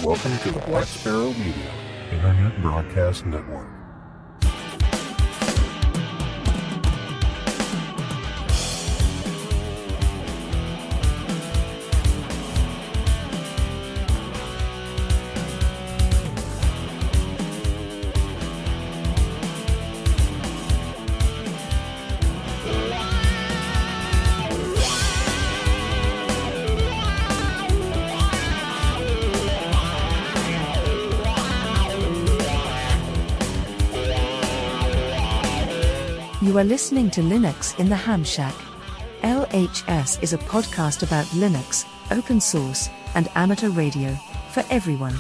Welcome to the Black Sparrow Media Internet Broadcast Network. You are listening to Linux in the Ham Shack. LHS is a podcast about Linux, open source, and amateur radio, for everyone.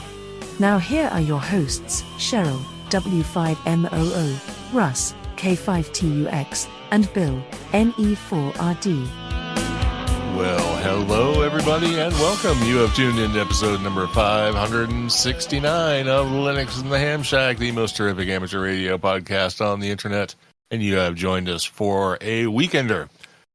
Now here are your hosts, Cheryl, W5MOO, Russ, K5TUX, and Bill, NE4RD. Well, hello everybody and welcome. You have tuned in to episode number 569 of Linux in the Ham Shack, the most terrific amateur radio podcast on the internet. And you have joined us for a Weekender.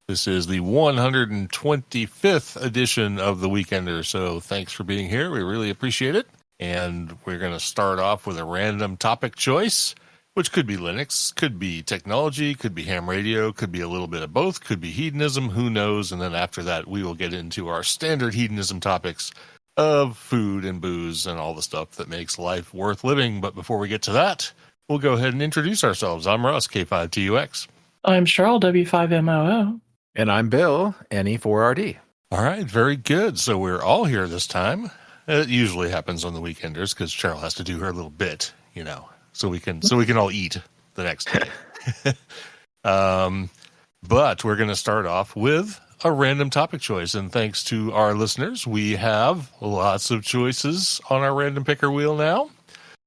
This is the 125th edition of the Weekender, so thanks for being here. We really appreciate it. And we're going to start off with a random topic choice, which could be Linux, could be technology, could be ham radio, could be a little bit of both, could be hedonism, who knows. And then after that, we will get into our standard hedonism topics of food and booze and all the stuff that makes life worth living. But before we get to that, we'll go ahead and introduce ourselves. I'm Russ, K5TUX. I'm Cheryl, W5MOO. And I'm Bill, NE4RD. All right, very good. So we're all here this time. It usually happens on the Weekenders because Cheryl has to do her little bit, you know, so we can all eat the next day. But we're going to start off with a random topic choice. And thanks to our listeners, we have lots of choices on our random picker wheel now.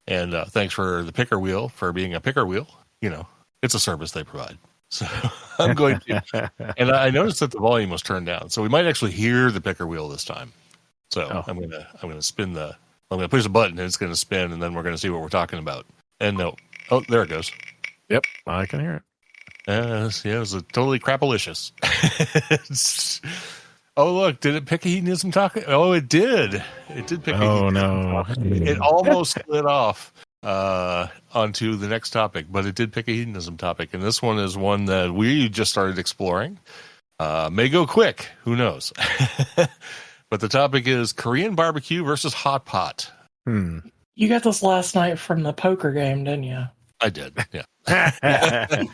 And thanks for the picker wheel for being a picker wheel. You know, it's a service they provide. So I'm going to, and I noticed that the volume was turned down, so we might actually hear the picker wheel this time. So I'm gonna spin I'm gonna push a button and it's gonna spin, and then we're gonna see what we're talking about. And no, oh, there it goes. Yep, I can hear it. Yeah, it was a totally crapalicious. Oh, look, did it pick a hedonism topic? Oh, it did. It did pick a hedonism topic. It almost split off onto the next topic, but it did pick a hedonism topic. And this one is one that we just started exploring. May go quick. Who knows? But the topic is Korean barbecue versus hot pot. You got this last night from the poker game, didn't you? I did, yeah. I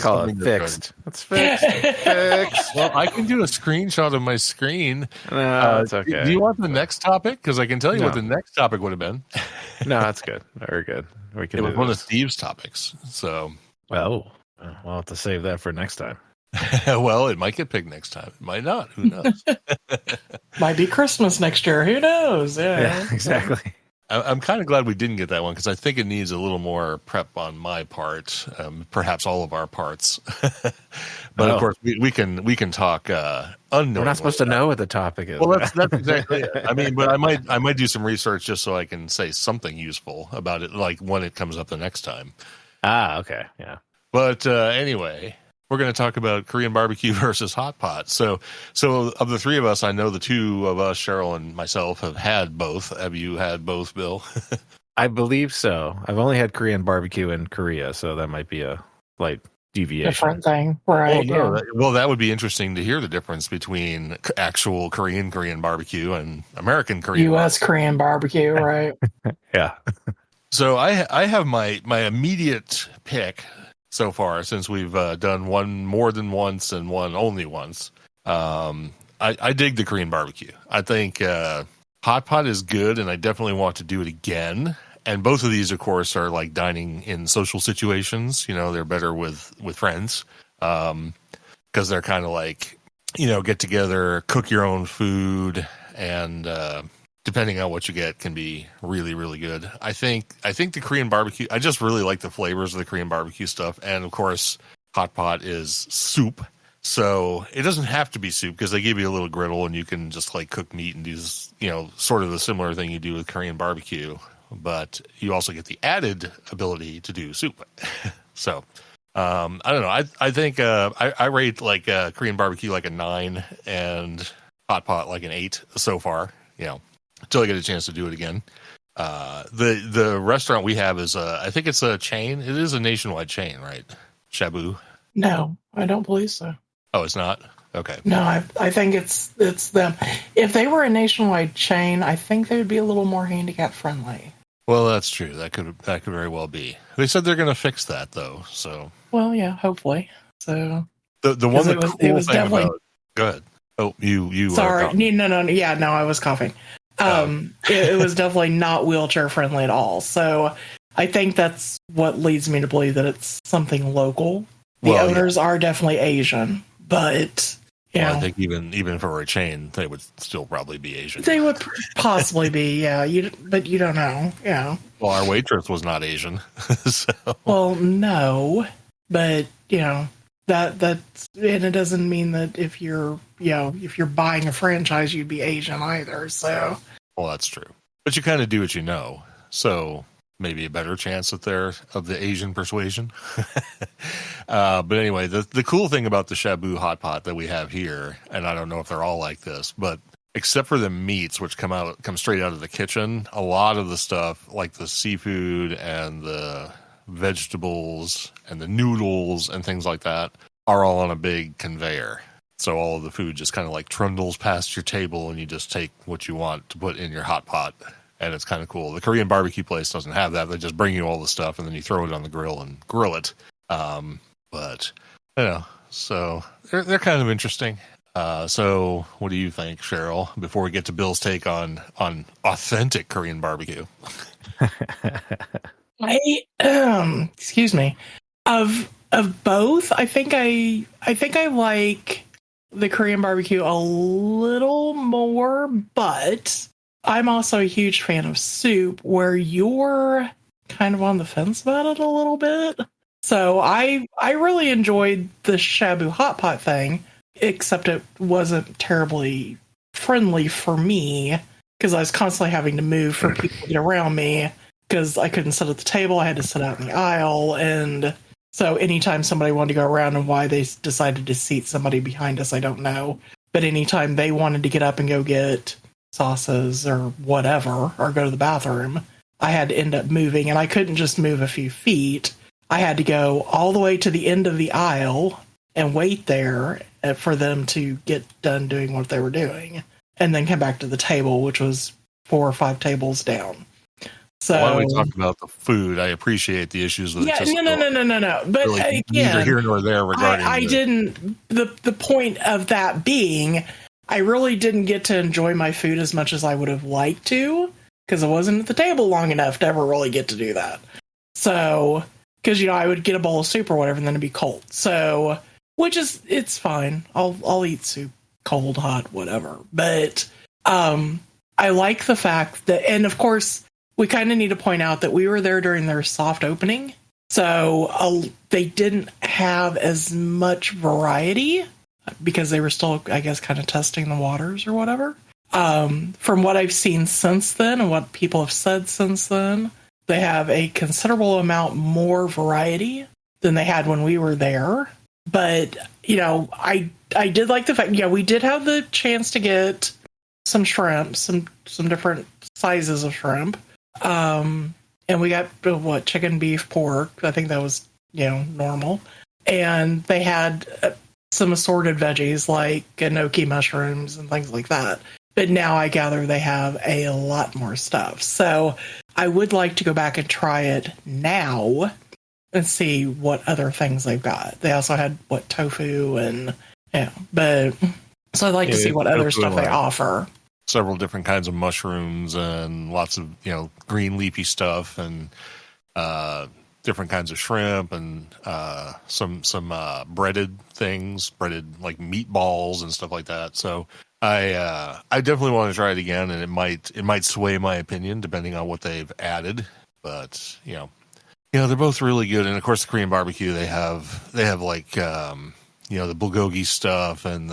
call it fixed. It's fixed. Well, I can do a screenshot of my screen. No, it's okay. Do you want the next topic? Because I can tell you what the next topic would have been. No, that's good. Very good. We can. It was one of Steve's topics. So, we'll have to save that for next time. Well, it might get picked next time. It might not. Who knows? Might be Christmas next year. Who knows? Yeah, exactly. I'm kind of glad we didn't get that one because I think it needs a little more prep on my part, perhaps all of our parts. But of course, we can talk unknowingly. We're not supposed to know what the topic is. Well, that's exactly it. I mean, but I might do some research just so I can say something useful about it, like when it comes up the next time. Okay, yeah. But anyway, we're going to talk about Korean barbecue versus hot pot. So of the three of us, I know the two of us, Cheryl and myself, have had both. Have you had both, Bill? I believe so. I've only had Korean barbecue in Korea, so that might be a slight deviation. Different thing, right? Well, that would be interesting to hear the difference between actual Korean barbecue and American Korean U.S. Korean barbecue, right? Yeah. So I have my immediate pick so far, since we've done one more than once and one only once. I dig the Korean barbecue. I think hot pot is good, and I definitely want to do it again. And both of these, of course, are like dining in social situations. You know, they're better with friends because they're kind of like, you know, get together, cook your own food, and depending on what you get, can be really, really good. I think the Korean barbecue, I just really like the flavors of the Korean barbecue stuff. And of course, hot pot is soup. So it doesn't have to be soup because they give you a little griddle and you can just like cook meat and do this, you know, sort of the similar thing you do with Korean barbecue. But you also get the added ability to do soup. So I don't know. I think I rate like Korean barbecue like a 9 and hot pot like an 8 so far, you know. until I get a chance to do it again. The restaurant we have is I think it's a chain. It is a nationwide chain, right? Shabu. No, I don't believe so. Oh, it's not. Okay. No, I think it's them. If they were a nationwide chain, I think they would be a little more handicap friendly. Well, that's true. That could very well be. They said they're going to fix that though. So. Well, yeah, hopefully. So The one that it was thing definitely. about. Go ahead. Oh, you. Sorry, no, yeah, no, I was coughing. It was definitely not wheelchair friendly at all. So I think that's what leads me to believe that it's something local. The owners are definitely Asian, but I think even if it were a chain, they would still probably be Asian. They would possibly be, yeah. But you don't know, yeah. Well, our waitress was not Asian, so. Well, no, but that's and it doesn't mean that if you're buying a franchise, you'd be Asian either. So. Well, that's true, but you kind of do what you know, so maybe a better chance that they're of the Asian persuasion. But anyway, the cool thing about the Shabu hot pot that we have here, and I don't know if they're all like this, but except for the meats, which come straight out of the kitchen, a lot of the stuff like the seafood and the vegetables and the noodles and things like that are all on a big conveyor. So all of the food just kind of like trundles past your table, and you just take what you want to put in your hot pot. And it's kind of cool. The Korean barbecue place doesn't have that. They just bring you all the stuff, and then you throw it on the grill and grill it. But so they're kind of interesting. So what do you think, Cheryl? Before we get to Bill's take on authentic Korean barbecue. Excuse me. Of both, I think I like the Korean barbecue a little more, but I'm also a huge fan of soup, where you're kind of on the fence about it a little bit. So I really enjoyed the Shabu hot pot thing, except it wasn't terribly friendly for me because I was constantly having to move for people to get around me because I couldn't sit at the table. I had to sit out in the aisle. And so anytime somebody wanted to go around, and why they decided to seat somebody behind us, I don't know. But anytime they wanted to get up and go get sauces or whatever, or go to the bathroom, I had to end up moving, and I couldn't just move a few feet. I had to go all the way to the end of the aisle and wait there for them to get done doing what they were doing, and then come back to the table, which was 4 or 5 tables down. So why don't we talk about the food? I appreciate the issues with no. But really again, neither here nor there regarding. I didn't. The point of that being, I really didn't get to enjoy my food as much as I would have liked to, because I wasn't at the table long enough to ever really get to do that. So, because I would get a bowl of soup or whatever, and then it'd be cold. So, it's fine. I'll eat soup, cold, hot, whatever. But I like the fact that, and of course, we kind of need to point out that we were there during their soft opening, so they didn't have as much variety, because they were still, I guess, kind of testing the waters or whatever. From what I've seen since then and what people have said since then, they have a considerable amount more variety than they had when we were there. But, I did like the fact, we did have the chance to get some shrimp, some different sizes of shrimp. And we got, chicken, beef, pork. I think that was, normal. And they had some assorted veggies like enoki mushrooms and things like that. But now I gather they have a lot more stuff. So I would like to go back and try it now and see what other things they've got. They also had tofu and but so I'd like to see what other stuff they offer. Several different kinds of mushrooms and lots of green leafy stuff and different kinds of shrimp and some breaded things, breaded like meatballs and stuff like that. So I definitely want to try it again, and it might sway my opinion depending on what they've added. But they're both really good, and of course the Korean barbecue they have like the bulgogi stuff, and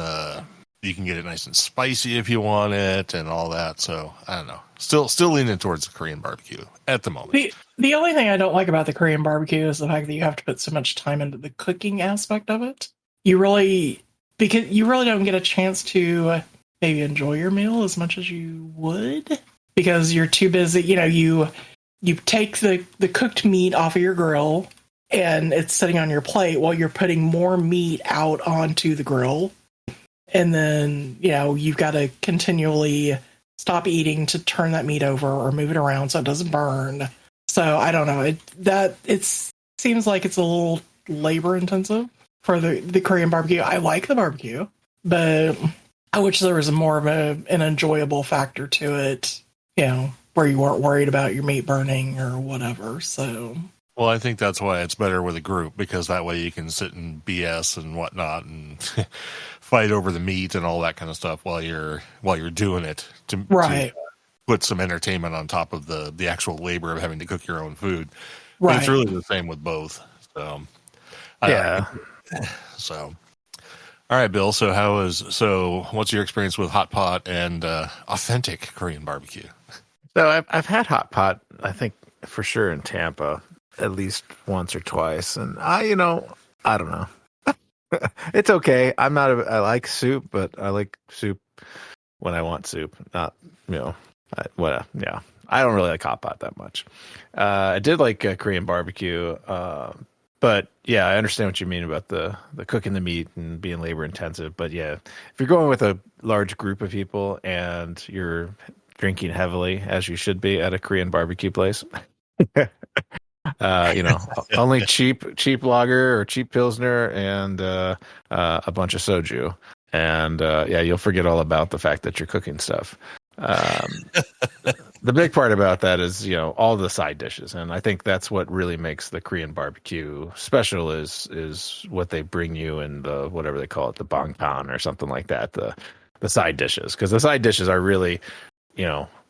you can get it nice and spicy if you want it, and all that. So I don't know. Still leaning towards the Korean barbecue at the moment. The only thing I don't like about the Korean barbecue is the fact that you have to put so much time into the cooking aspect of it. Because you really don't get a chance to maybe enjoy your meal as much as you would because you're too busy. You take the cooked meat off of your grill and it's sitting on your plate while you're putting more meat out onto the grill. And then, you've got to continually stop eating to turn that meat over or move it around so it doesn't burn. So I don't know. It seems like it's a little labor intensive for the Korean barbecue. I like the barbecue, but I wish there was more of an enjoyable factor to it, where you weren't worried about your meat burning or whatever. So, well, I think that's why it's better with a group, because that way you can sit and BS and whatnot and fight over the meat and all that kind of stuff while you're doing it to put some entertainment on top of the actual labor of having to cook your own food. Right. But it's really the same with both. So, so. All right, Bill. So what's your experience with hot pot and authentic Korean barbecue? So I've had hot pot, I think for sure in Tampa, at least once or twice, and I don't know. It's okay. I like soup, but I like soup when I want soup. Not I don't really like hot pot that much. I did like Korean barbecue. But yeah, I understand what you mean about the cooking the meat and being labor intensive. But yeah, if you're going with a large group of people and you're drinking heavily, as you should be at a Korean barbecue place, only cheap lager or cheap pilsner and a bunch of soju, and you'll forget all about the fact that you're cooking stuff. The big part about that is, all the side dishes. And I think that's what really makes the Korean barbecue special is what they bring you in the, whatever they call it, the bangpan or something like that, the side dishes. Because the side dishes are really,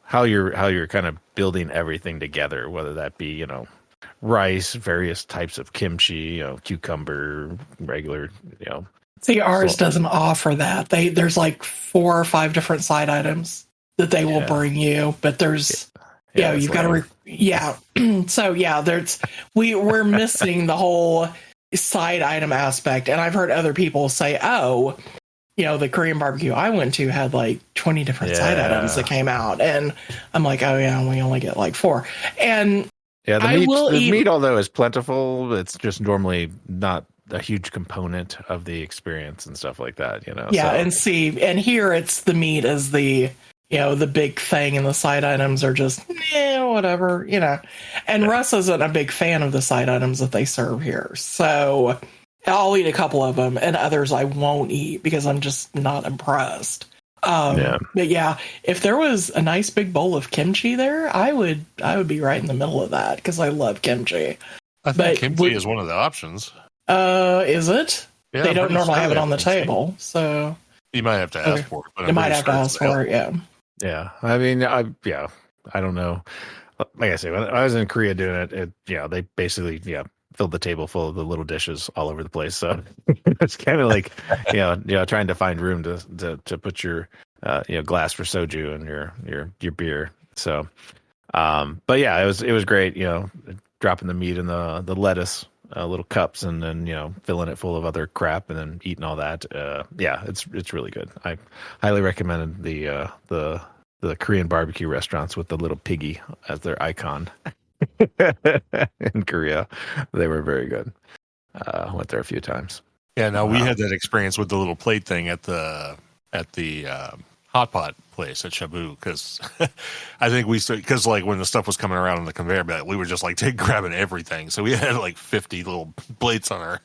how you're kind of building everything together, whether that be, rice, various types of kimchi, cucumber, regular, See, ours doesn't offer that. There's like 4 or 5 different side items that they will bring you, but there's you've got to so we're missing the whole side item aspect. And I've heard other people say, the Korean barbecue I went to had like 20 different side items that came out, and I'm like, oh yeah, we only get like 4. And the meat although is plentiful, it's just normally not a huge component of the experience and stuff like that, and here it's the meat as the the big thing, and the side items are just whatever, and Russ isn't a big fan of the side items that they serve here, so I'll eat a couple of them and others I won't eat because I'm just not impressed. But if there was a nice big bowl of kimchi there, I would be right in the middle of that because I love kimchi. I think kimchi is one of the options. Is it? Yeah, they don't normally have it on the table, so you might have to ask for it. But you might have to ask for it. Yeah. I mean, I don't know. Like I say, when I was in Korea doing it, they basically filled the table full of the little dishes all over the place. So it's kind of like trying to find room to put your glass for soju and your beer. So, but yeah, it was great. Dropping the meat in the lettuce. Little cups and then filling it full of other crap and then eating all that. It's really good. I highly recommend the Korean barbecue restaurants with the little piggy as their icon in Korea. They were very good. Went there a few times. Yeah, now we had that experience with the little plate thing at the hot pot place at Shabu, because I think because like when the stuff was coming around on the conveyor belt, we were just like grabbing everything. So we had like 50 little plates on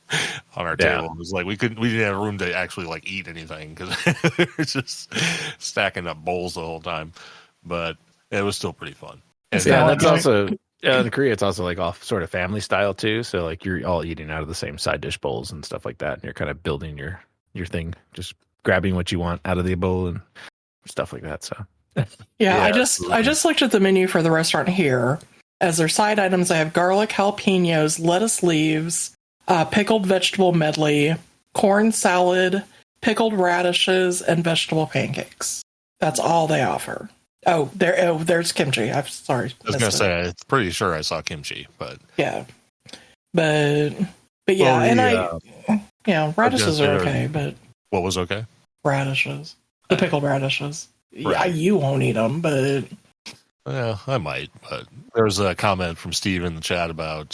our table. It was like we didn't have room to actually like eat anything because we were just stacking up bowls the whole time. But it was still pretty fun. And that's also in Korea. It's also like all sort of family style too. So like you're all eating out of the same side dish bowls and stuff like that, and you're kind of building your thing, just grabbing what you want out of the bowl and stuff like that. So I just looked at the menu for the restaurant here. As their side items, I have garlic, jalapenos, lettuce leaves, pickled vegetable medley, corn salad, pickled radishes, and vegetable pancakes. That's all they offer. There's kimchi. I'm sorry. I was going to say, I'm pretty sure I saw kimchi, but but radishes are okay. But what was okay? Radishes. The pickled radishes. Right. Yeah, you won't eat them, but Well, I might, but there's a comment from Steve in the chat about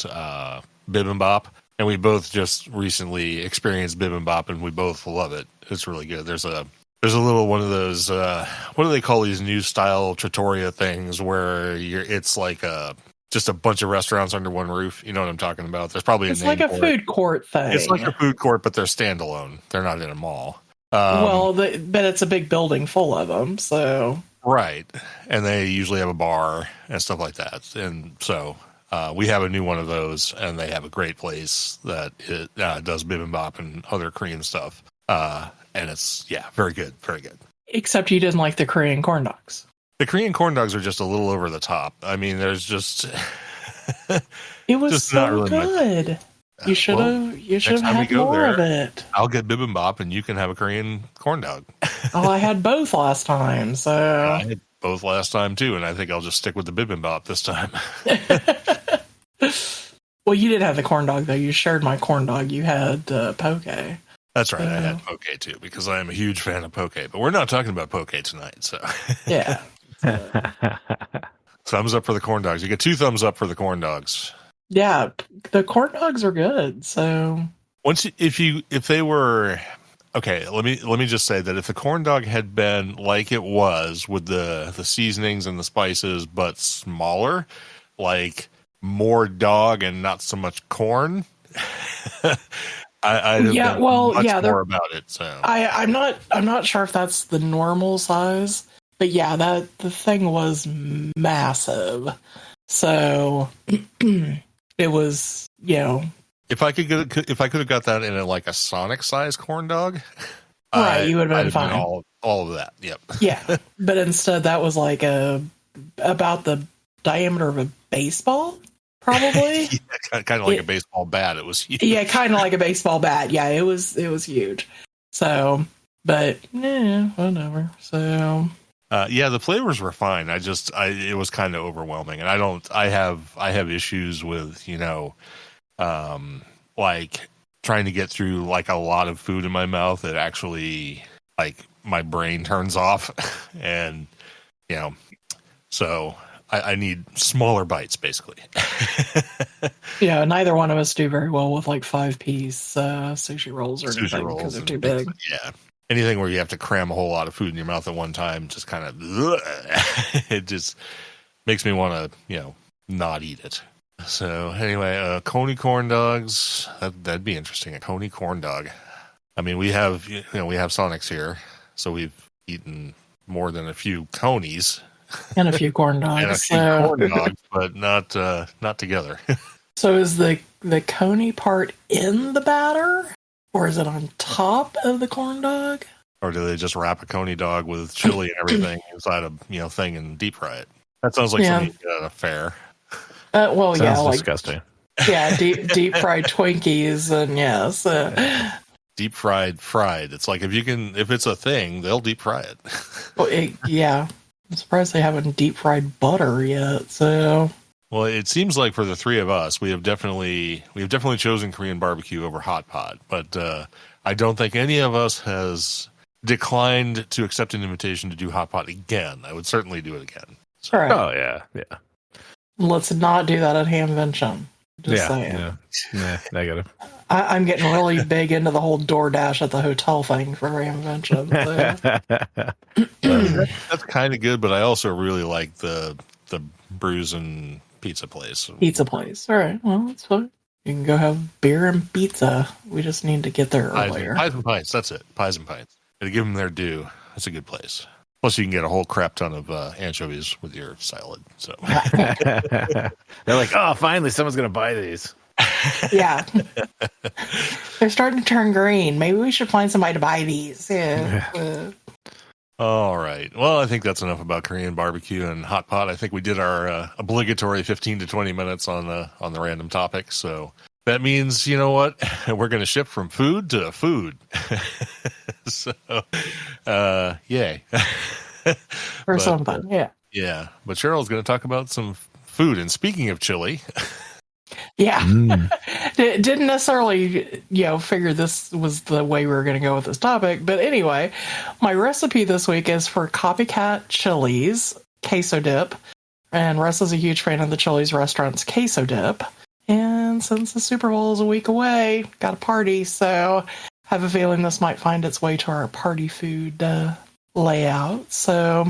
bibimbap, and we both just recently experienced bibimbap, and we both love it. It's really good. There's a little one of those what do they call these new style trattoria things where it's like just a bunch of restaurants under one roof. You know what I'm talking about? There's probably It's a name like a for food court thing. It's like a food court, but they're standalone. They're not in a mall. But it's a big building full of them, so. Right. And they usually have a bar and stuff like that. And so we have a new one of those, and they have a great place that it does bibimbap and other Korean stuff. And it's, very good. Very good. Except you didn't like the Korean corn dogs. The Korean corn dogs are just a little over the top. I mean, there's just... It was just so not really good. You should have had more of it. I'll get bibimbap, and you can have a Korean corn dog. Oh, I had both last time, so... I had both last time, too, and I think I'll just stick with the bibimbap this time. Well, you did have the corn dog, though. You shared my corn dog. You had poke. That's right. I had poke, too, because I am a huge fan of poke. But we're not talking about poke tonight, so... Yeah. Thumbs up for the corn dogs. You get 2 thumbs up for the corn dogs. Yeah, the corn dogs are good, so... If they were... Okay, let me just say that if the corn dog had been like it was with the seasonings and the spices, but smaller, like more dog and not so much corn, I'd have been more about it. So I'm not sure if that's the normal size, but yeah, the thing was massive. So it was, If I could have got that in like a Sonic size corn dog, right, you would have been fine. All of that, yep. Yeah, but instead that was like about the diameter of a baseball, probably. Yeah, kind of like a baseball bat. It was huge. Yeah, kind of like a baseball bat. Yeah, it was huge. So, but whatever. So. The flavors were fine. It was kind of overwhelming, and I have issues with like trying to get through like a lot of food in my mouth that actually like my brain turns off, and so I need smaller bites basically. Yeah, neither one of us do very well with like 5-piece sushi rolls or anything because they're too big. Yeah. Anything where you have to cram a whole lot of food in your mouth at one time, just kind of, it just makes me want to, not eat it. So anyway, Coney corn dogs, that'd be interesting. A Coney corn dog. I mean, we have Sonics here, so we've eaten more than a few Conies. And a few corn dogs. And a few corn dogs, but not together. So is the Coney part in the batter? Or is it on top of the corn dog? Or do they just wrap a Coney dog with chili and everything inside a thing and deep fry it? That sounds like something you get at a fair. Sounds disgusting. Yeah, deep fried Twinkies and so. Deep fried. It's like if it's a thing, they'll deep fry it. Well, I'm surprised they haven't deep fried butter yet. So. Well, it seems like for the three of us, we have definitely chosen Korean barbecue over hot pot, but I don't think any of us has declined to accept an invitation to do hot pot again. I would certainly do it again. So. Right. Oh yeah. Let's not do that at Hamvention. Just saying. Yeah, negative. I'm getting really big into the whole DoorDash at the hotel thing for Hamvention. So. That's kind of good, but I also really like the Brews and Pizza place. Pizza place. All right. Well, that's fine. You can go have beer and pizza. We just need to get there earlier. Pies and pints. That's it. Pies and pints. Gotta give them their due. That's a good place. Plus, you can get a whole crap ton of anchovies with your salad. So they're like, oh, finally, someone's gonna buy these. Yeah. They're starting to turn green. Maybe we should find somebody to buy these. Yeah. All right. Well, I think that's enough about Korean barbecue and hot pot. I think we did our obligatory 15 to 20 minutes on the random topic. So that means, you know what? We're going to shift from food to food. So, yay. For some fun, yeah. Yeah. But Cheryl's going to talk about some food. And speaking of chili... Yeah. Didn't necessarily, figure this was the way we were going to go with this topic. But anyway, my recipe this week is for copycat chilies, queso dip, And Russ is a huge fan of the Chili's restaurant's queso dip. And since the Super Bowl is a week away, got a party, so I have a feeling this might find its way to our party food layout. So,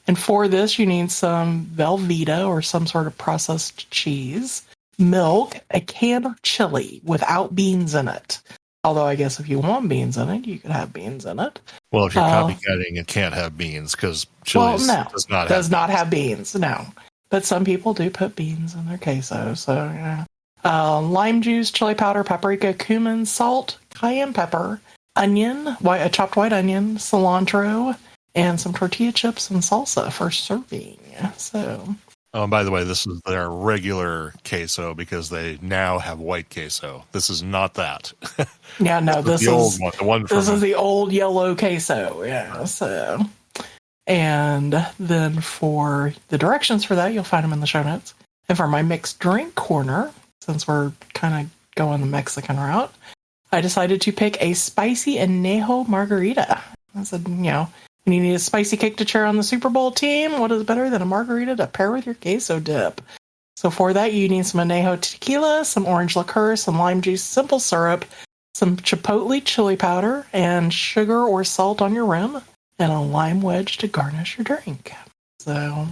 and for this, you need some Velveeta or some sort of processed cheese, milk, a can of chili without beans in it. Although I guess if you want beans in it, you could have beans in it. Well, if you're copycatting, it can't have beans because Chili's does not have beans. No. But some people do put beans in their queso. So, yeah. Lime juice, chili powder, paprika, cumin, salt, cayenne pepper, onion, a chopped white onion, cilantro, and some tortilla chips and salsa for serving. So. Oh, by the way, this is their regular queso because they now have white queso. This is not that. Yeah, no, this is the old one. The one this is the old yellow queso. Yeah, so. And then for the directions for that, you'll find them in the show notes. And for my mixed drink corner, since we're kind of going the Mexican route, I decided to pick a spicy añejo margarita. I said, when you need a spicy cake to cheer on the Super Bowl team, what is better than a margarita to pair with your queso dip? So for that, you need some añejo tequila, some orange liqueur, some lime juice, simple syrup, some chipotle chili powder, and sugar or salt on your rim, and a lime wedge to garnish your drink. So...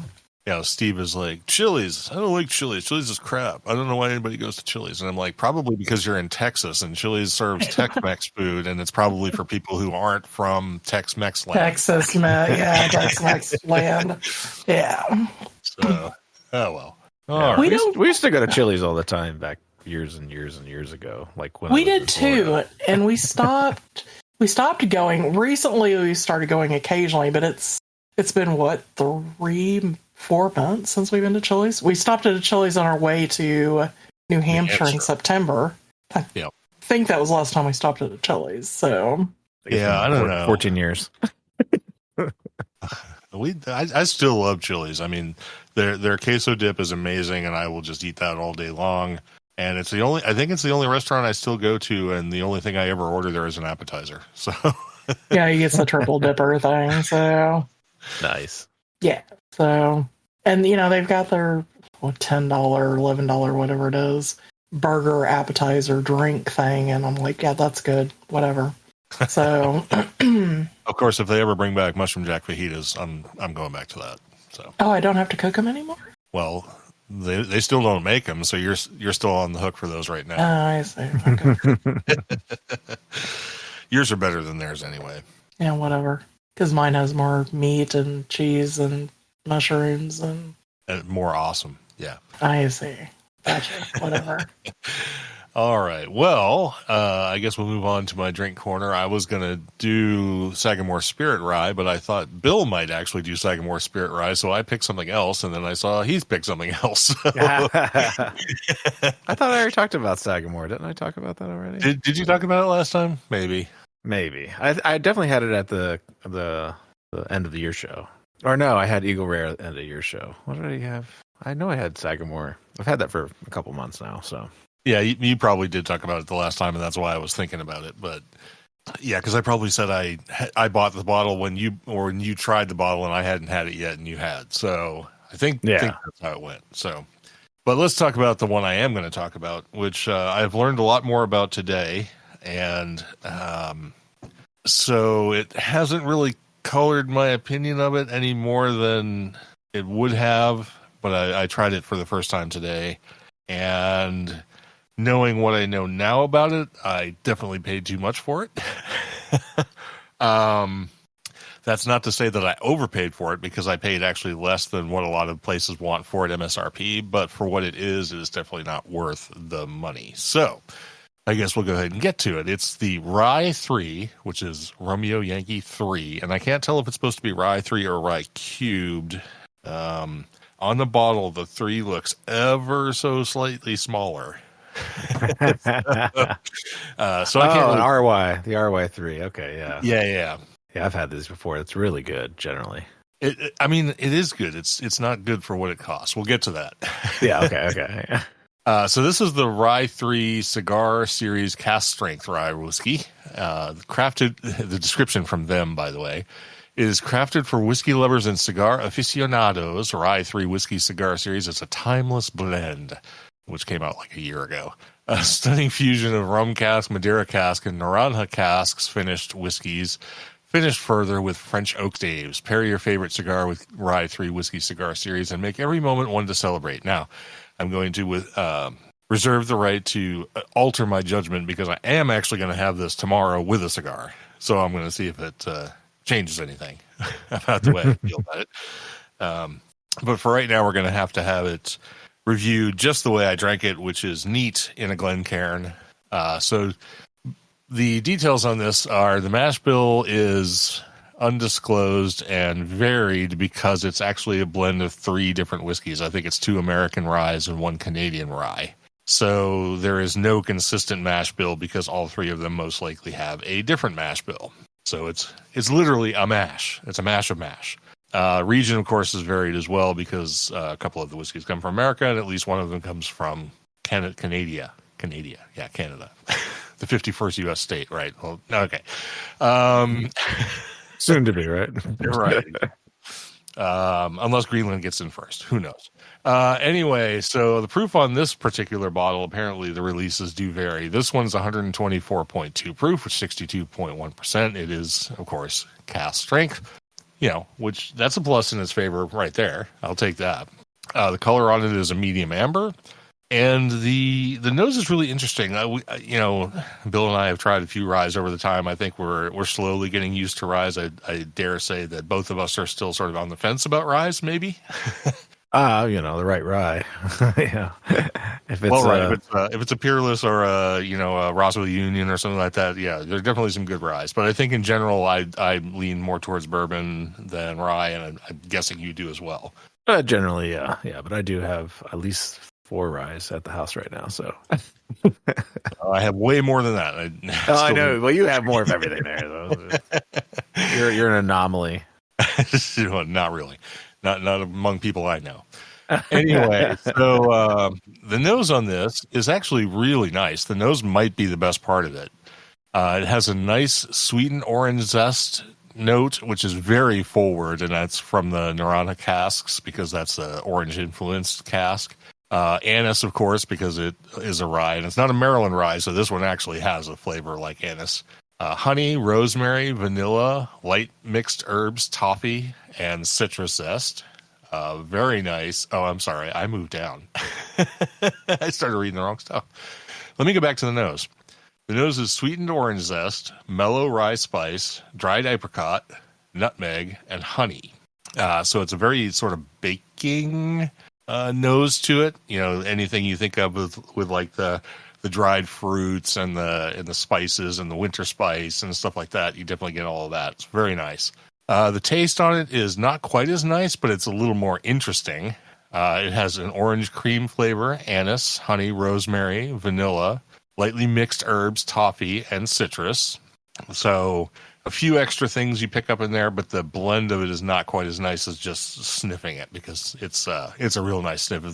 Yeah, Steve is like, Chili's. I don't like Chili's. Chili's is crap. I don't know why anybody goes to Chili's. And I'm like, probably because you're in Texas and Chili's serves Tex-Mex food, and it's probably for people who aren't from Tex-Mex land. Tex-Mex land. Yeah. So, oh well. Yeah, we used to go to Chili's all the time back years and years and years ago. Like when we did too, and we stopped. We stopped going. Recently, we started going occasionally, but it's been what 3-4 months since we've been to Chili's. We stopped at a Chili's on our way to New Hampshire in September. I think that was the last time we stopped at a Chili's. So yeah, I don't know. 14 years. I still love Chili's. I mean, their queso dip is amazing, and I will just eat that all day long. And it's I think it's the only restaurant I still go to, and the only thing I ever order there is an appetizer. So yeah, he gets the triple dipper thing. So nice. Yeah. So, and they've got their $10, $11, whatever it is, burger, appetizer, drink thing, and I'm like, yeah, that's good, whatever. So, of course, if they ever bring back mushroom jack fajitas, I'm going back to that. So. Oh, I don't have to cook them anymore? Well, they still don't make them, so you're still on the hook for those right now. I see. Okay. Yours are better than theirs anyway. Yeah, whatever. Because mine has more meat and cheese and mushrooms and more awesome. Yeah. I see. Gotcha. Whatever. All right. Well, I guess we'll move on to my drink corner. I was going to do Sagamore Spirit Rye, but I thought Bill might actually do Sagamore Spirit Rye, so I picked something else, and then I saw he's picked something else. I thought I already talked about Sagamore. Didn't I talk about that already? Did you talk about it last time? Maybe. I definitely had it at the end of the year show. Or no, I had Eagle Rare at the end of the year show. What did I have? I know I had Sagamore. I've had that for a couple months now, so... Yeah, you probably did talk about it the last time, and that's why I was thinking about it. But yeah, because I probably said I bought the bottle when you tried the bottle, and I hadn't had it yet, and you had. So I think that's how it went. So, but let's talk about the one I am going to talk about, which I've learned a lot more about today, and so it hasn't really colored my opinion of it any more than it would have. But I tried it for the first time today, and knowing what I know now about it, I definitely paid too much for it. That's not to say that I overpaid for it, because I paid actually less than what a lot of places want for it MSRP, but for what it is definitely not worth the money. So I guess we'll go ahead and get to it. It's the Rye 3, which is Romeo Yankee 3, and I can't tell if it's supposed to be Rye 3 or Rye Cubed. On the bottle, the 3 looks ever so slightly smaller. So I can't the RY3. Okay, yeah. Yeah, I've had these before. It's really good generally. I mean, it is good. It's not good for what it costs. We'll get to that. Yeah, okay. So this is the Rye 3 Cigar Series Cast Strength Rye Whiskey. Crafted, the description from them, by the way, It is crafted for whiskey lovers and cigar aficionados. Rye 3 Whiskey Cigar Series. It's a timeless blend, which came out like a year ago. A stunning fusion of rum cask, Madeira cask, and Naranja casks finished whiskeys. Finished further with French oak staves. Pair your favorite cigar with Rye 3 Whiskey Cigar Series and make every moment one to celebrate. Now, I'm going to reserve the right to alter my judgment because I am actually going to have this tomorrow with a cigar. So I'm going to see if it changes anything about the way I feel about it. But for right now, we're going to have it reviewed just the way I drank it, which is neat in a Glencairn. So the details on this are the mash bill is undisclosed and varied because it's actually a blend of 3 different whiskeys. I think it's 2 American ryes and 1 Canadian rye. So there is no consistent mash bill because all 3 of them most likely have a different mash bill. So it's literally a mash. It's a mash of mash. Region, of course, is varied as well because a couple of the whiskeys come from America and at least one of them comes from Canada. Yeah, Canada. The 51st U.S. state, right? Well, okay. Soon to be, right? Right. Unless Greenland gets in first. Who knows? Anyway, so the proof on this particular bottle, apparently the releases do vary. This one's 124.2 proof, which 62.1%. It is, of course, cask strength, which that's a plus in its favor right there. I'll take that. The color on it is a medium amber. And the nose is really interesting. Bill and I have tried a few ryes over the time. I think we're slowly getting used to ryes. I dare say that both of us are still sort of on the fence about ryes, maybe. The right rye. Yeah. If it's a Peerless or a Roswell Union or something like that, yeah, there's definitely some good ryes. But I think in general, I lean more towards bourbon than rye, and I'm guessing you do as well. Generally, yeah. But I do have at least 4 ryes at the house right now, so I have way more than that. I know. Well, you have more of everything there, though. You're an anomaly. Not really. Not among people I know. Anyway, so the nose on this is actually really nice. The nose might be the best part of it. It has a nice sweetened orange zest note, which is very forward, and that's from the Naranja casks because that's an orange-influenced cask. Anise, of course, because it is a rye, and it's not a Maryland rye, so this one actually has a flavor like anise. Honey, rosemary, vanilla, light mixed herbs, toffee, and citrus zest. Very nice. Oh, I'm sorry. I moved down. I started reading the wrong stuff. Let me go back to the nose. The nose is sweetened orange zest, mellow rye spice, dried apricot, nutmeg, and honey. So it's a very sort of baking nose to it. Anything you think of with like the dried fruits and the spices and the winter spice and stuff like that, you definitely get all of that. It's very nice. The taste on it is not quite as nice, but it's a little more interesting. It has an orange cream flavor, anise, honey, rosemary, vanilla, lightly mixed herbs, toffee, and citrus. So a few extra things you pick up in there, but the blend of it is not quite as nice as just sniffing it because it's a real nice sniff.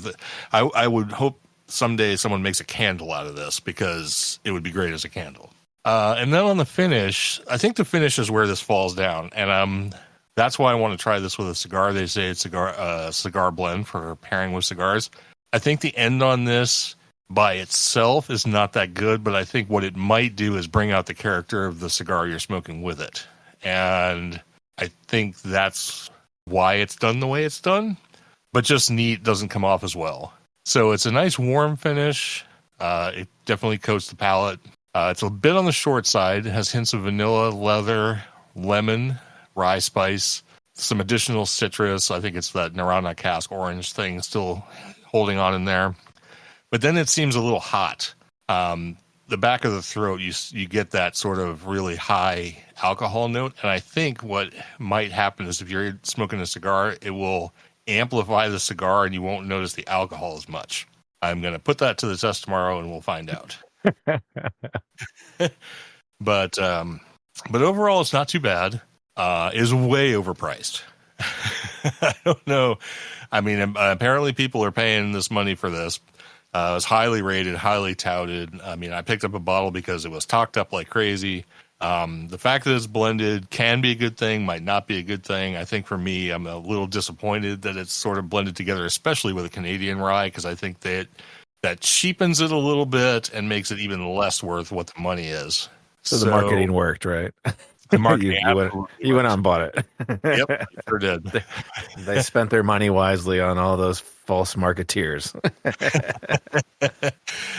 I would hope someday someone makes a candle out of this because it would be great as a candle. And then on the finish, I think the finish is where this falls down, and that's why I want to try this with a cigar. They say it's a cigar blend for pairing with cigars. I think the end on this by itself is not that good, but I think what it might do is bring out the character of the cigar you're smoking with it. And I think that's why it's done the way it's done, but just neat doesn't come off as well. So it's a nice warm finish. It definitely coats the palate. It's a bit on the short side. It has hints of vanilla, leather, lemon, rye spice, some additional citrus. I think it's that Naranja cask orange thing still holding on in there. But then it seems a little hot. The back of the throat, you get that sort of really high alcohol note. And I think what might happen is if you're smoking a cigar, it will amplify the cigar and you won't notice the alcohol as much. I'm going to put that to the test tomorrow and we'll find out. But overall, it's not too bad. It is way overpriced. I don't know. I mean, apparently people are paying this money for this. It was highly rated, highly touted. I mean, I picked up a bottle because it was talked up like crazy. The fact that it's blended can be a good thing, might not be a good thing. I think for me, I'm a little disappointed that it's sort of blended together, especially with a Canadian rye, because I think that cheapens it a little bit and makes it even less worth what the money is. So the marketing worked, right? The marketing you went out and bought it. Yep, sure did. They spent their money wisely on all those false marketeers.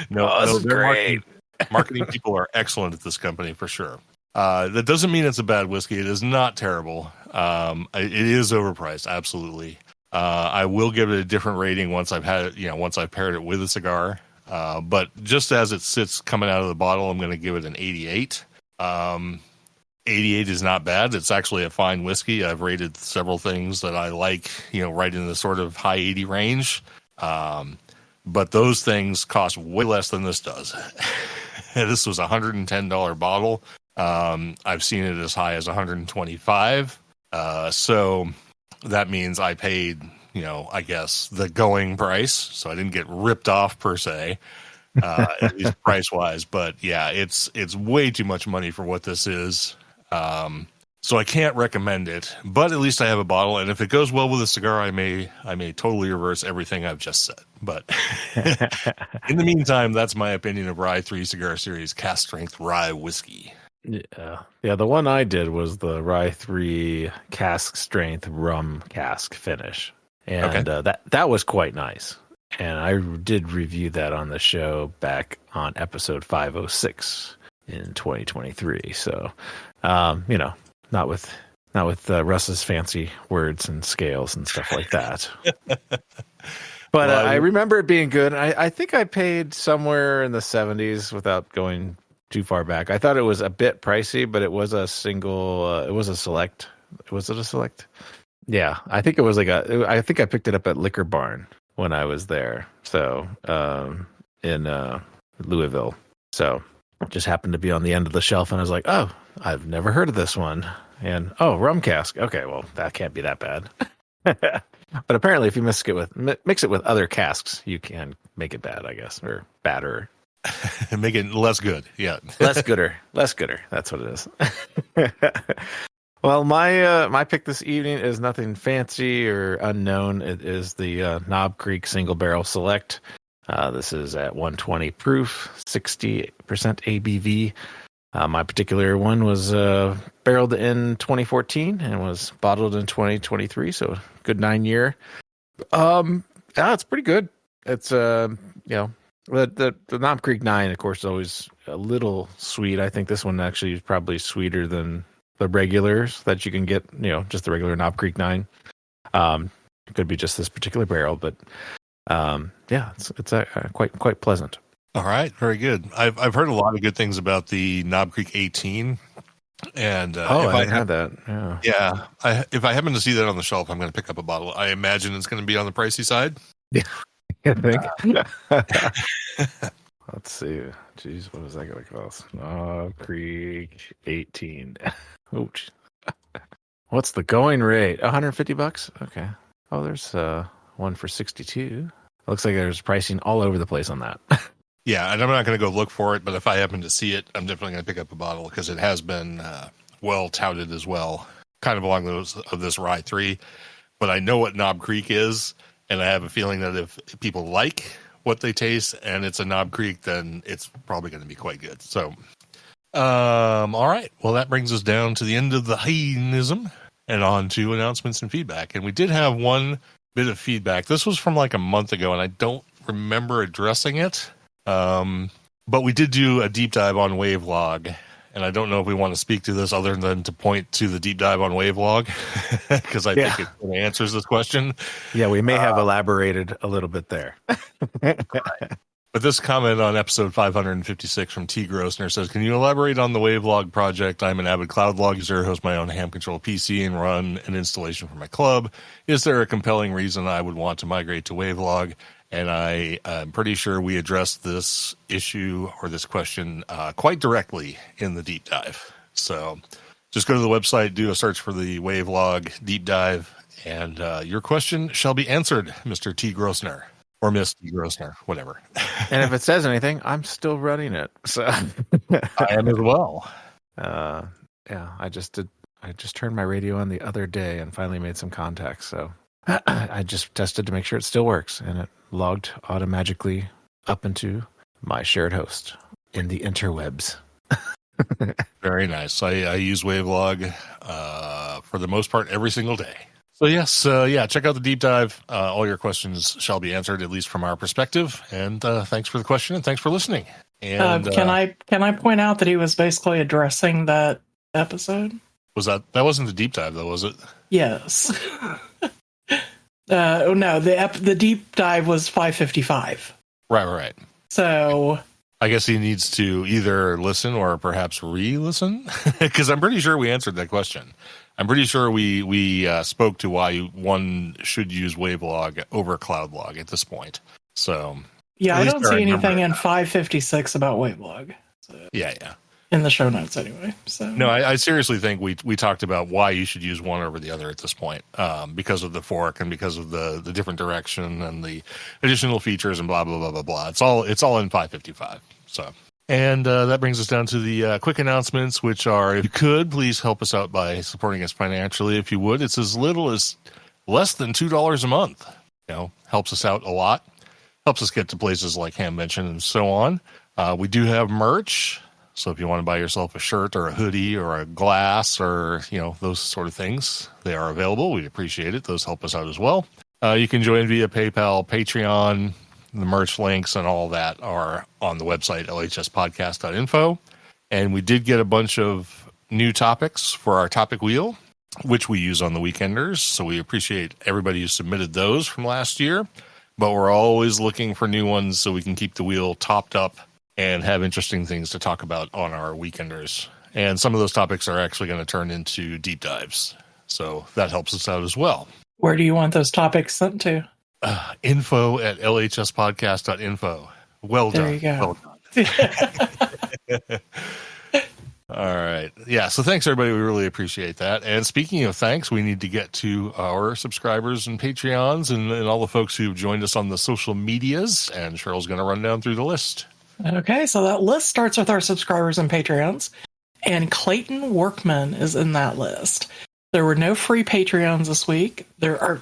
No, this is great. Marketing people are excellent at this company for sure. That doesn't mean it's a bad whiskey. It is not terrible. It is overpriced, absolutely. I will give it a different rating once I've had it, once I've paired it with a cigar. But just as it sits coming out of the bottle, I'm going to give it an 88. 88 is not bad. It's actually a fine whiskey. I've rated several things that I like, right in the sort of high 80 range. But those things cost way less than this does. This was a $110 bottle. I've seen it as high as 125. So that means I paid, I guess the going price. So I didn't get ripped off per se, at least price wise. But yeah, it's way too much money for what this is. So I can't recommend it, but at least I have a bottle. And if it goes well with a cigar, I may totally reverse everything I've just said. But in the meantime, that's my opinion of Rye 3 Cigar Series Cask Strength Rye Whiskey. Yeah. The one I did was the Rye 3 Cask Strength Rum Cask Finish, and that was quite nice. And I did review that on the show back on episode 506 in 2023. So, not with Russ's fancy words and scales and stuff like that. But I remember it being good. I think I paid somewhere in the 70s without going too far back. I thought it was a bit pricey, but it was a single. It was a select. Was it a select? Yeah, I think it was I think I picked it up at Liquor Barn when I was there. So in Louisville. So it just happened to be on the end of the shelf, and I was like, oh, I've never heard of this one. And rum cask. Okay, well, that can't be that bad. But apparently, if you mix it with other casks, you can make it bad, I guess, or badder. Make it less good. Yeah, less gooder. That's what it is. Well, my pick this evening is nothing fancy or unknown. It is the Knob Creek Single Barrel Select. This is at 120 proof, 60% ABV. My particular one was barreled in 2014 and was bottled in 2023, so good 9-year. It's pretty good. It's the Knob Creek 9, of course, is always a little sweet. I think this one actually is probably sweeter than the regulars that you can get. Just the regular Knob Creek 9. It could be just this particular barrel, but it's quite pleasant. All right, very good. I've heard a lot of good things about the Knob Creek 18, and I had that. Yeah, if I happen to see that on the shelf, I'm going to pick up a bottle. I imagine it's going to be on the pricey side. Yeah, I think. Let's see. Jeez, what is that going to cost? Knob Creek 18. Ouch. What's the going rate? $150? Okay. Oh, there's one for 62. Looks like there's pricing all over the place on that. Yeah, and I'm not going to go look for it, but if I happen to see it, I'm definitely going to pick up a bottle because it has been well touted as well, kind of along those of this Rye 3. But I know what Knob Creek is, and I have a feeling that if people like what they taste and it's a Knob Creek, then it's probably going to be quite good. So, all right. Well, that brings us down to the end of the hedonism and on to announcements and feedback. And we did have one bit of feedback. This was from like a month ago, and I don't remember addressing it. But we did do a deep dive on Wavelog, and I don't know if we want to speak to this other than to point to the deep dive on Wavelog, because I think it answers this question. Yeah, we may have elaborated a little bit there. But this comment on episode 556 from T. Grossner says, can you elaborate on the Wavelog project? I'm an avid cloud log user, host my own ham control PC, and run an installation for my club. Is there a compelling reason I would want to migrate to Wavelog? And I'm pretty sure we addressed this issue or this question quite directly in the deep dive. So just go to the website, do a search for the Wavelog deep dive, and your question shall be answered, Mr. T. Grossner. Or Miss T. Grossner, whatever. And if it says anything, I'm still running it. So I am as well. I just turned my radio on the other day and finally made some contacts. So I just tested to make sure it still works, and it logged automatically up into my shared host in the interwebs. Very nice. I use Wavelog for the most part every single day. So yes, check out the deep dive. All your questions shall be answered, at least from our perspective. And thanks for the question, and thanks for listening. And can I point out that he was basically addressing that episode? that wasn't the deep dive though, was it? Yes. No, the deep dive was 555. Right. So I guess he needs to either listen or perhaps re-listen, because I'm pretty sure we answered that question. I'm pretty sure we spoke to why one should use Wavelog over CloudLog at this point. So yeah, I don't see anything in 556 about Wavelog. So, yeah. In the show notes, anyway. So no, I seriously think we talked about why you should use one over the other at this point, because of the fork and because of the different direction and the additional features and blah blah blah blah blah. It's all in 555. So. And that brings us down to the quick announcements, which are, if you could, please help us out by supporting us financially. If you would, it's as little as less than $2 a month. Helps us out a lot. Helps us get to places like Ham mentioned and so on. We do have merch. So if you want to buy yourself a shirt or a hoodie or a glass or, those sort of things, they are available. We'd appreciate it. Those help us out as well. You can join via PayPal, Patreon. The merch links and all that are on the website, lhspodcast.info. And we did get a bunch of new topics for our topic wheel, which we use on the Weekenders. So we appreciate everybody who submitted those from last year. But we're always looking for new ones so we can keep the wheel topped up and have interesting things to talk about on our Weekenders. And some of those topics are actually going to turn into deep dives. So that helps us out as well. Where do you want those topics sent to? Info at lhspodcast.info. Well done. There you go. Well done. All right. Yeah. So thanks, everybody. We really appreciate that. And speaking of thanks, we need to get to our subscribers and Patreons and all the folks who've joined us on the social medias. And Cheryl's going to run down through the list. Okay. So that list starts with our subscribers and Patreons. And Clayton Workman is in that list. There were no free Patreons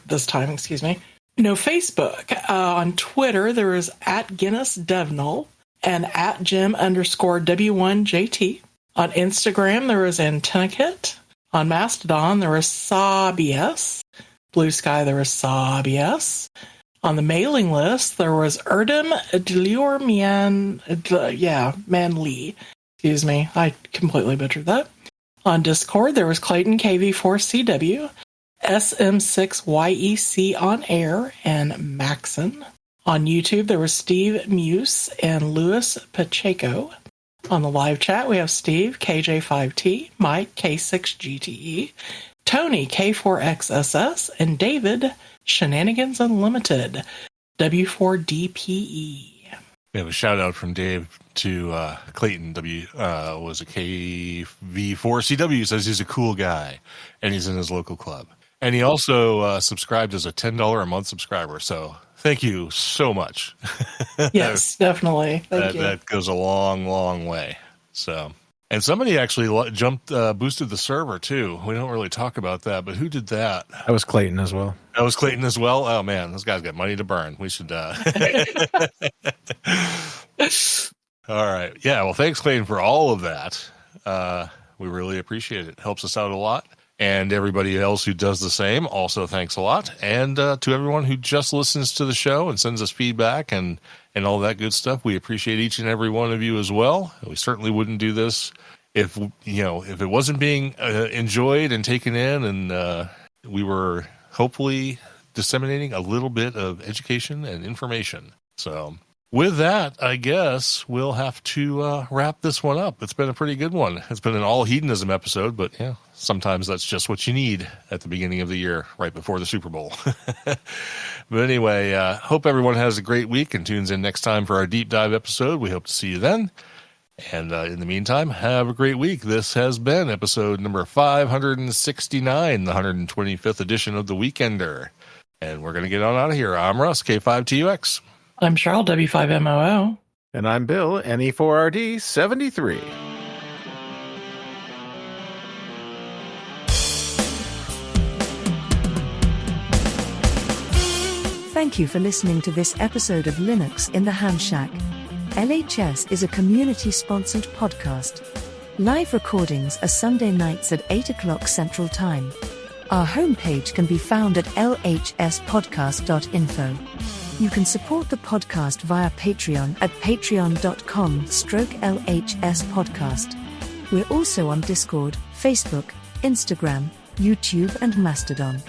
this time, excuse me. No Facebook. On Twitter, there is at Guinness Devnall and at Jim_W1JT. On Instagram, there is Antenna-Kit. On Mastodon, there is Sabies. Blue Sky, there is Sabies. On the mailing list, there was Erdem Delior Man Lee. Excuse me, I completely butchered that. On Discord, there was Clayton KV4CW. SM6YEC on air and Maxon. On YouTube, there was Steve Muse and Louis Pacheco. On the live chat, we have Steve, KJ5T, Mike, K6GTE, Tony, K4XSS, and David, Shenanigans Unlimited, W4DPE. We have a shout out from Dave to Clayton, was a KV4CW, says he's a cool guy and he's in his local club. And he also subscribed as a $10 a month subscriber. So thank you so much. Yes, definitely. Thank you. That goes a long, long way. So, and somebody actually boosted the server too. We don't really talk about that, but who did that? That was Clayton as well. That was Clayton as well. Oh man, this guy's got money to burn. We should. All right. Yeah. Well, thanks, Clayton, for all of that. We really appreciate it. Helps us out a lot. And everybody else who does the same, also thanks a lot. And to everyone who just listens to the show and sends us feedback and all that good stuff, we appreciate each and every one of you as well. We certainly wouldn't do this if it wasn't being enjoyed and taken in, and we were hopefully disseminating a little bit of education and information. So with that, I guess we'll have to wrap this one up. It's been a pretty good one. It's been an all hedonism episode, but yeah, sometimes that's just what you need at the beginning of the year, right before the Super Bowl. But anyway, hope everyone has a great week and tunes in next time for our deep dive episode. We hope to see you then. And in the meantime, have a great week. This has been episode number 569, the 125th edition of The Weekender. And we're going to get on out of here. I'm Russ, K5TUX. I'm Cheryl, W5MOO. And I'm Bill, NE4RD73. Thank you for listening to this episode of Linux in the Ham Shack. LHS is a community-sponsored podcast. Live recordings are Sunday nights at 8 o'clock Central Time. Our homepage can be found at lhspodcast.info. You can support the podcast via Patreon at patreon.com/LHS podcast. We're also on Discord, Facebook, Instagram, YouTube and Mastodon.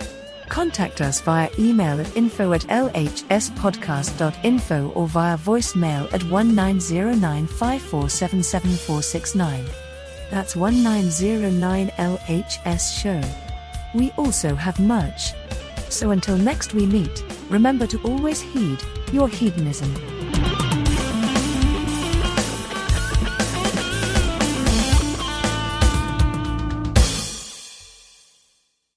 Contact us via email at info@lhspodcast.info or via voicemail at 190954777469. That's 1909 LHS show. We also have merch. So until next we meet, remember to always heed your hedonism.